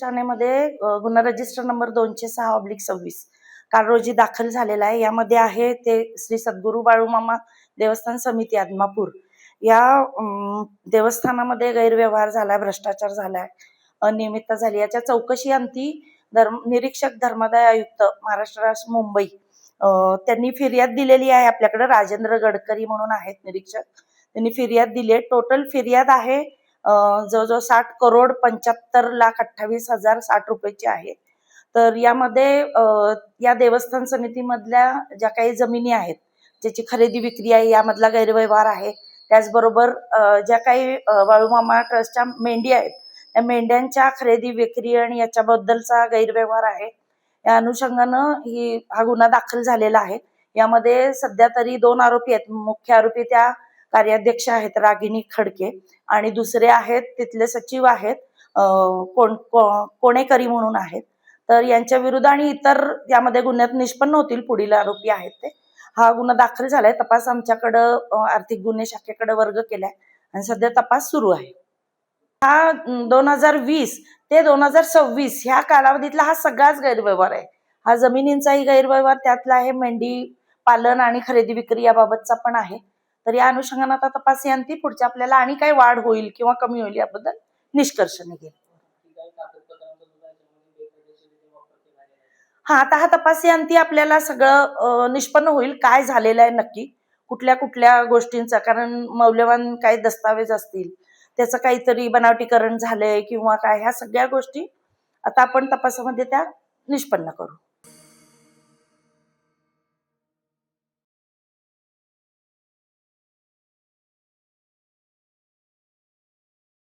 ठाण्यामध्ये गुन्हा register number 206/26 काल रोजी दाखल झालेला आहे। यामध्ये आहे ते श्री सद्गुरू बाळूमामा देवस्थान समिती आदमापूर या देवस्थानामध्ये गैरव्यवहार झाला, भ्रष्टाचार झालाय, अनियमितता झाली। याच्या चौकशी अंती निरीक्षक धर्मादाय आयुक्त महाराष्ट्र राज्य मुंबई त्यांनी फिर्याद दिलेली आहे आपल्याकडे। राजेंद्र गडकरी म्हणून आहेत निरीक्षक, त्यांनी फिर्याद दिली आहे। टोटल फिर्याद आहे जवळजवळ 60,75,28,060 रुपयाची आहे। तर यामध्ये या देवस्थान समितीमधल्या ज्या काही जमिनी आहेत, ज्याची खरेदी विक्री आहे, यामधला गैरव्यवहार आहे। त्याचबरोबर ज्या काही बाळूमामा ट्रस्टच्या मेंढी आहेत, त्या मेंढ्यांच्या खरेदी विक्री आणि याच्याबद्दलचा गैरव्यवहार आहे। या अनुषंगानं हा गुन्हा दाखल झालेला आहे। यामध्ये सध्या तरी 2 आरोपी आहेत। मुख्य आरोपी त्या कार्याध्यक्ष आहेत रागिनी खडके आणि दुसरे आहेत तिथले सचिव आहेत कोणेकरी म्हणून आहेत। तर यांच्या विरुद्ध आणि इतर यामध्ये गुन्ह्यात निष्पन्न होतील पुढील आरोपी आहेत ते। हा गुन्हा दाखल झालाय। तपास आमच्याकडं आर्थिक गुन्हे शाखेकडे वर्ग केलाय आणि सध्या तपास सुरू आहे। हा 2020 ते 2026 ह्या कालावधीतला हा सगळाच गैरव्यवहार आहे। हा जमिनींचाही गैरव्यवहार त्यातला आहे, मेंढी पालन आणि खरेदी विक्री याबाबतचा पण आहे। तर या अनुषंगाने आता तपास अंती पुढच्या आपल्याला आणि काय वाढ होईल किंवा कमी होईल याबद्दल निष्कर्ष निघेल। आता हा तपास अंती आपल्याला सगळं निष्पन्न होईल काय झालेलं आहे नक्की, कुठल्या कुठल्या गोष्टींचा, कारण मौल्यवान काही दस्तावेज असतील, त्याचं काहीतरी बनावटीकरण झालंय किंवा काय, ह्या सगळ्या गोष्टी आता आपण तपासामध्ये त्या निष्पन्न करू।